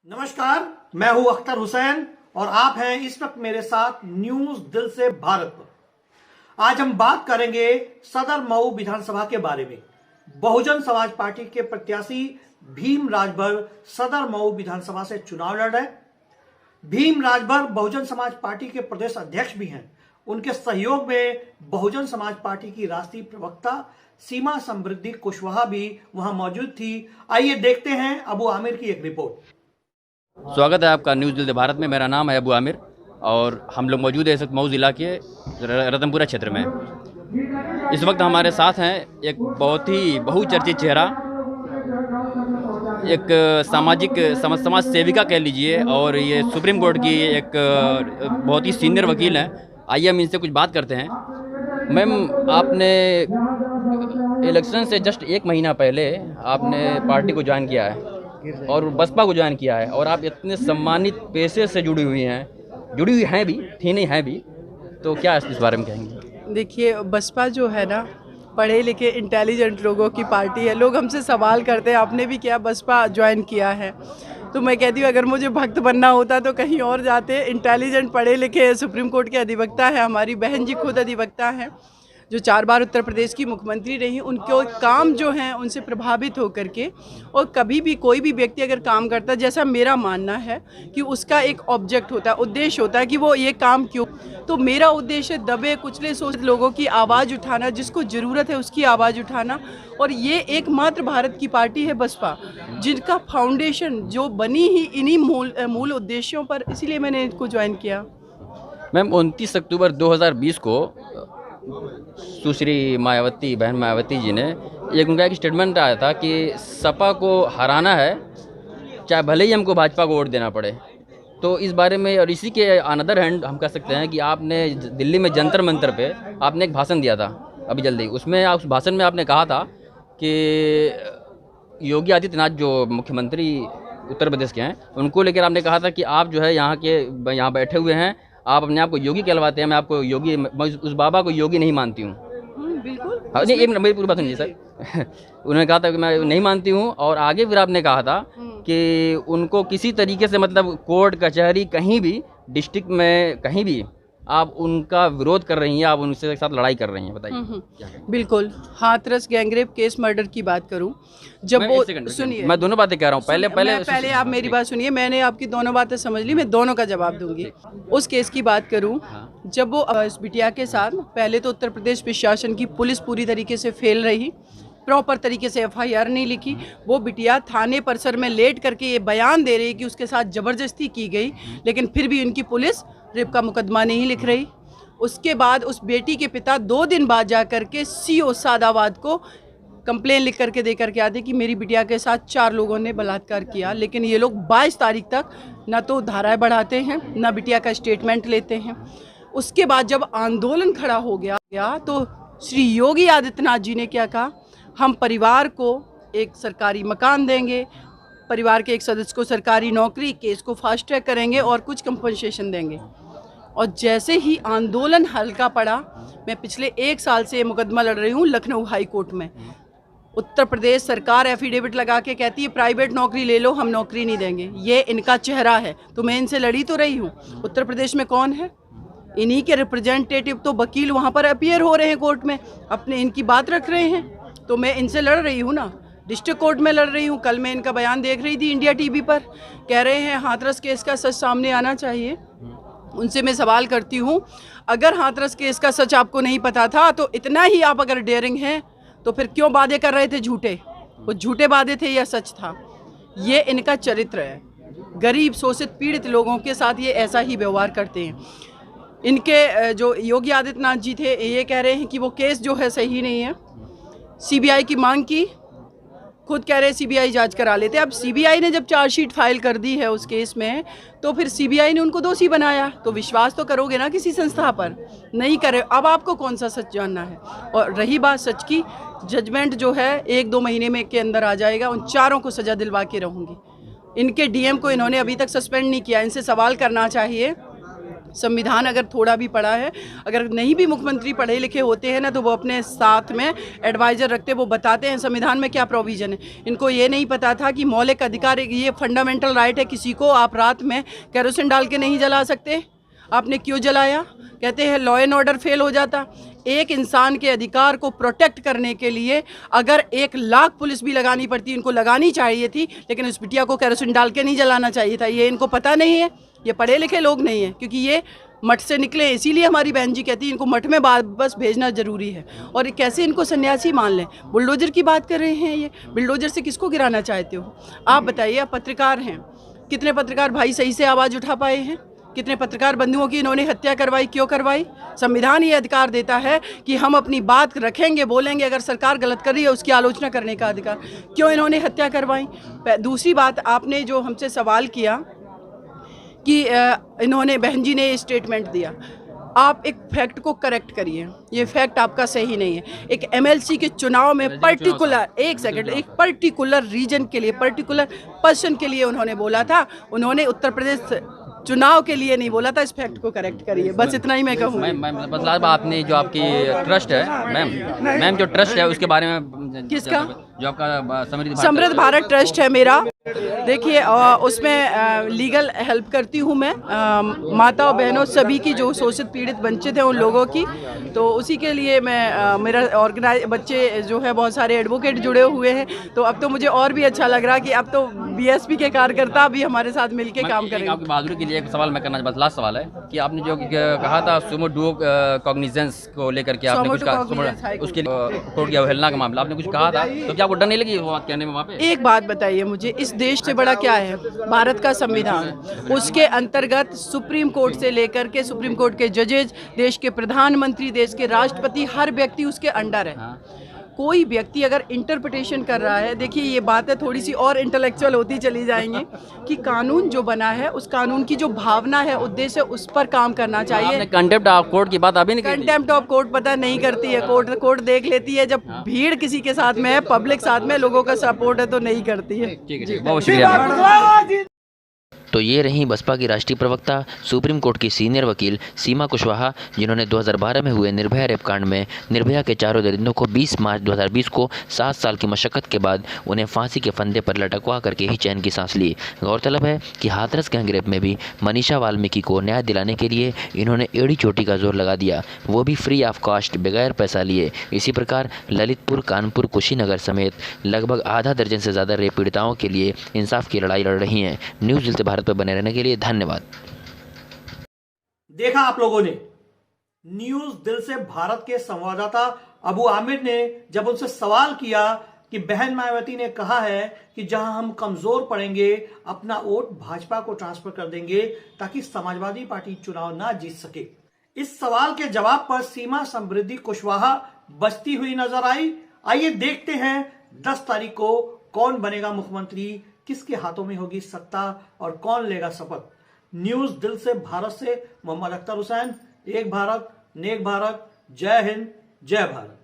नमस्कार, मैं हूं अख्तर हुसैन और आप हैं इस वक्त मेरे साथ न्यूज दिल से भारत पर। आज हम बात करेंगे सदर मऊ विधानसभा के बारे में। बहुजन समाज पार्टी के प्रत्याशी भीम राजभर सदर मऊ विधानसभा से चुनाव लड़ रहे। भीम राजभर बहुजन समाज पार्टी के प्रदेश अध्यक्ष भी हैं। उनके सहयोग में बहुजन समाज पार्टी की राष्ट्रीय प्रवक्ता सीमा समृद्धि कुशवाहा भी वहां मौजूद थी। आइए देखते हैं अबू आमिर की एक रिपोर्ट। स्वागत है आपका न्यूज़ दिल भारत में। मेरा नाम है अबू आमिर और हम लोग मौजूद हैं इस वक्त मऊ ज़िला के रतनपुरा क्षेत्र में। इस वक्त हमारे साथ हैं एक बहुत ही बहुचर्चित चेहरा, एक समाज सेविका कह लीजिए, और ये सुप्रीम कोर्ट की एक बहुत ही सीनियर वकील हैं। आइए हम इनसे कुछ बात करते हैं। मैम, आपने इलेक्शन से जस्ट एक महीना पहले आपने पार्टी को ज्वाइन किया है और बसपा को ज्वाइन किया है, और आप इतने सम्मानित पेशे से जुड़ी हुई हैं भी, थी नहीं है भी, तो क्या इस बारे में कहेंगे? देखिए, बसपा जो है ना, पढ़े लिखे इंटेलिजेंट लोगों की पार्टी है। लोग हमसे सवाल करते हैं आपने भी क्या बसपा ज्वाइन किया है, तो मैं कहती हूँ अगर मुझे भक्त बनना होता तो कहीं और जाते। इंटेलिजेंट पढ़े लिखे सुप्रीम कोर्ट के अधिवक्ता है, हमारी बहन जी खुद अधिवक्ता हैं जो 4 बार उत्तर प्रदेश की मुख्यमंत्री रही। उनके काम जो हैं उनसे प्रभावित होकर के, और कभी भी कोई भी व्यक्ति अगर काम करता है, जैसा मेरा मानना है कि उसका एक ऑब्जेक्ट होता है, उद्देश्य होता है कि वो ये काम क्यों। तो मेरा उद्देश्य दबे कुचले शोषित लोगों की आवाज़ उठाना, जिसको ज़रूरत है उसकी आवाज़ उठाना। और ये एकमात्र भारत की पार्टी है बसपा, जिनका फाउंडेशन जो बनी ही इन्हीं मूल उद्देश्यों पर, इसीलिए मैंने इनको ज्वाइन किया। मैम, 29 अक्टूबर 2020 को सुश्री मायावती, बहन मायावती जी ने उनका एक स्टेटमेंट आया था कि सपा को हराना है, चाहे भले ही हमको भाजपा को वोट देना पड़े। तो इस बारे में, और इसी के अनदर हैंड हम कह सकते हैं कि आपने दिल्ली में जंतर मंतर पे आपने एक भाषण दिया था अभी जल्दी। उसमें उस भाषण में आपने कहा था कि योगी आदित्यनाथ जो मुख्यमंत्री उत्तर प्रदेश के हैं, उनको लेकर आपने कहा था कि आप जो है यहाँ बैठे हुए हैं, आप अपने आप को योगी कहलवाते हैं, मैं आपको योगी, मैं उस बाबा को योगी नहीं मानती हूँ। बिल्कुल। हाँ, नहीं, एक मिनट मेरी पूरी बात सुनिए सर। उन्होंने कहा था कि मैं नहीं मानती हूँ, और आगे फिर आपने कहा था कि उनको किसी तरीके से, मतलब कोर्ट कचहरी कहीं भी, डिस्ट्रिक्ट में कहीं भी आप उनका विरोध कर रही हैं, आप उनसे साथ लड़ाई कर रही हैं। बताइए। बिल्कुल। हाथरस गैंगरेप केस मर्डर की बात करूं, जब वो, सुनिए, मैं दोनों बातें कह रहा हूं। पहले आप मेरी बात सुनिए। मैंने आपकी दोनों बातें समझ ली, मैं दोनों का जवाब दूंगी। उस केस की बात करूं, जब वो इस बिटिया के साथ, पहले तो उत्तर प्रदेश प्रशासन की पुलिस पूरी तरीके से फेल रही, प्रॉपर तरीके से FIR नहीं लिखी। वो बिटिया थाने परिसर में लेट करके ये बयान दे रही कि उसके साथ ज़बरदस्ती की गई, लेकिन फिर भी उनकी पुलिस रेप का मुकदमा नहीं लिख रही। उसके बाद उस बेटी के पिता 2 दिन बाद जा कर के CO सादाबाद को कंप्लेन लिख करके दे करके आते कि मेरी बिटिया के साथ 4 लोगों ने बलात्कार किया। लेकिन ये लोग 22 तारीख तक ना तो धाराएं बढ़ाते हैं, ना बिटिया का स्टेटमेंट लेते हैं। उसके बाद जब आंदोलन खड़ा हो गया तो श्री योगी आदित्यनाथ जी ने क्या कहा, हम परिवार को एक सरकारी मकान देंगे, परिवार के एक सदस्य को सरकारी नौकरी, केस को फास्ट ट्रैक करेंगे और कुछ कंपनसेशन देंगे। और जैसे ही आंदोलन हल्का पड़ा, मैं पिछले 1 साल से ये मुकदमा लड़ रही हूँ लखनऊ हाई कोर्ट में। उत्तर प्रदेश सरकार एफिडेविट लगा के कहती है प्राइवेट नौकरी ले लो, हम नौकरी नहीं देंगे। ये इनका चेहरा है, तो मैं इनसे लड़ी तो रही हूँ। उत्तर प्रदेश में कौन है? इन्हीं के रिप्रेजेंटेटिव तो वकील वहाँ पर अपीयर हो रहे हैं कोर्ट में, अपने इनकी बात रख रहे हैं, तो मैं इनसे लड़ रही हूँ ना, डिस्ट्रिक्ट कोर्ट में लड़ रही हूँ। कल मैं इनका बयान देख रही थी इंडिया TV पर, कह रहे हैं हाथरस केस का सच सामने आना चाहिए। उनसे मैं सवाल करती हूँ, अगर हाथरस केस का सच आपको नहीं पता था तो इतना ही आप अगर डेयरिंग हैं तो फिर क्यों वादे कर रहे थे झूठे? वो झूठे वादे थे या सच था? ये इनका चरित्र है। गरीब, शोषित, पीड़ित लोगों के साथ ये ऐसा ही व्यवहार करते हैं। इनके जो योगी आदित्यनाथ जी थे, ये कह रहे हैं कि वो केस जो है सही नहीं है। CBI की मांग की, खुद कह रहे हैं CBI जांच करा लेते। अब CBI ने जब चार्जशीट फाइल कर दी है उस केस में, तो फिर CBI ने उनको दोषी बनाया, तो विश्वास तो करोगे ना किसी संस्था पर? नहीं करे। अब आपको कौन सा सच जानना है? और रही बात सच की, जजमेंट जो है 1-2 महीने में के अंदर आ जाएगा। उन 4 को सजा दिलवा के रहूँगी। इनके DM को इन्होंने अभी तक सस्पेंड नहीं किया। इनसे सवाल करना चाहिए संविधान अगर थोड़ा भी पढ़ा है, अगर नहीं भी मुख्यमंत्री पढ़े लिखे होते हैं ना, तो वो अपने साथ में एडवाइज़र रखते, वो बताते हैं संविधान में क्या प्रोविज़न है। इनको ये नहीं पता था कि मौलिक अधिकार, ये फंडामेंटल राइट है किसी को, आप रात में केरोसिन डाल के नहीं जला सकते। आपने क्यों जलाया? कहते हैं लॉ एंड ऑर्डर फेल हो जाता। एक इंसान के अधिकार को प्रोटेक्ट करने के लिए अगर 1 लाख पुलिस भी लगानी पड़ती, इनको लगानी चाहिए थी, लेकिन उस बिटिया को केरोसिन डाल के नहीं जलाना चाहिए था। ये इनको पता नहीं है, ये पढ़े लिखे लोग नहीं हैं, क्योंकि ये मठ से निकले। इसीलिए हमारी बहन जी कहती है इनको मठ में बस भेजना ज़रूरी है। और कैसे इनको सन्यासी मान लें? बुलडोजर की बात कर रहे हैं, ये बुलडोजर से किसको गिराना चाहते हो आप बताइए? आप पत्रकार हैं, कितने पत्रकार भाई सही से आवाज़ उठा पाए हैं? कितने पत्रकार बंधुओं की इन्होंने हत्या करवाई? क्यों करवाई? संविधान ये अधिकार देता है कि हम अपनी बात रखेंगे, बोलेंगे, अगर सरकार गलत कर रही है उसकी आलोचना करने का अधिकार। क्यों इन्होंने हत्या करवाई? दूसरी बात, आपने जो हमसे सवाल किया कि इन्होंने, बहन जी ने स्टेटमेंट दिया, आप एक फैक्ट को करेक्ट करिए, ये फैक्ट आपका सही नहीं है। एक एमएलसी के चुनाव में पर्टिकुलर, एक सेकंड, एक पर्टिकुलर रीजन के लिए, पर्टिकुलर पर्सन के लिए उन्होंने बोला था, उन्होंने उत्तर प्रदेश चुनाव के लिए नहीं बोला था। इस फैक्ट को करेक्ट करिए, बस इतना ही मैं कहूँगी। मैम बस लास्ट बात, आपने जो आपकी ट्रस्ट है मैम जो ट्रस्ट है उसके बारे में, किसका? जो आपका समृद्ध भारत ट्रस्ट है मेरा। देखिए उसमें लीगल हेल्प करती हूँ मैं, माता और बहनों सभी की जो शोषित पीड़ित वंचित हैं उन लोगों की। तो उसी के लिए मैं, मेरा ऑर्गेनाइज, बच्चे जो है बहुत सारे एडवोकेट जुड़े हुए हैं। तो अब तो मुझे और भी अच्छा लग रहा कि अब तो बीएसपी के कार्यकर्ता भी हमारे साथ मिलकर काम करेंगे। आपकी बहादुरी के लिए एक सवाल मैं करना, बस लास्ट सवाल है कि आपने जो कहा था सुमो डुओ कॉग्निजेंस को लेकर के, आपने कुछ कहा, उसके कोर्ट की अवहेलना का मामला आपने कुछ कहा था, तो क्या आपको डर नहीं लगी वो बात कहने में वहाँ पे? एक बात बताइए मुझे, इस देश से बड़ा क्या है? भारत का संविधान, उसके अंतर्गत सुप्रीम कोर्ट से लेकर के सुप्रीम कोर्ट के जजेज, देश के प्रधानमंत्री, देश के राष्ट्रपति, हर व्यक्ति उसके अंडर है। कोई व्यक्ति अगर इंटरप्रिटेशन कर रहा है, देखिए ये बातें थोड़ी सी और इंटेलेक्चुअल होती चली जाएंगी कि कानून जो बना है उस कानून की जो भावना है, उद्देश्य, उस पर काम करना चाहिए। कंटेम्प्ट ऑफ कोर्ट की बात अभी नहीं, कंटेम्प्ट ऑफ कोर्ट पता नहीं करती है कोर्ट देख लेती है, जब भीड़ किसी के साथ में है, पब्लिक साथ में, लोगों का सपोर्ट है तो नहीं करती है। ठीक है, बहुत शुक्रिया। तो ये रही बसपा की राष्ट्रीय प्रवक्ता, सुप्रीम कोर्ट की सीनियर वकील सीमा कुशवाहा, जिन्होंने 2012 में हुए निर्भया रेप कांड में निर्भया के चारों दरिंदों को 20 मार्च 2020 को 7 साल की मशक्कत के बाद उन्हें फांसी के फंदे पर लटकवा करके ही चैन की सांस ली। गौरतलब है कि हाथरस गैंगरेप में भी मनीषा वाल्मीकि को न्याय दिलाने के लिए इन्होंने एड़ी चोटी का जोर लगा दिया, वो भी फ्री ऑफ कॉस्ट, बगैर पैसा लिए। इसी प्रकार ललितपुर, कानपुर, कुशीनगर समेत लगभग आधा दर्जन से ज़्यादा रेप पीड़िताओं के लिए इंसाफ की लड़ाई लड़ रही हैं। न्यूज़ दिल से भारत पर बने रहने के लिए धन्यवाद। देखा आप लोगों ने, न्यूज़ दिल से भारत के संवाददाता अबू आमिर ने जब उनसे सवाल किया कि बहन मायावती ने कहा है कि जहां हम कमजोर पड़ेंगे अपना वोट भाजपा को ट्रांसफर कर देंगे ताकि समाजवादी पार्टी चुनाव ना जीत सके। इस सवाल के जवाब पर सीमा समृद्धि कुशवाहा बचती हुई नजर आई। आइए देखते हैं 10 तारीख को कौन बनेगा मुख्यमंत्री, किसके हाथों में होगी सत्ता और कौन लेगा शपथ। न्यूज़ दिल से भारत से मोहम्मद अख्तर हुसैन, एक भारत नेक भारत, जय हिंद जय भारत।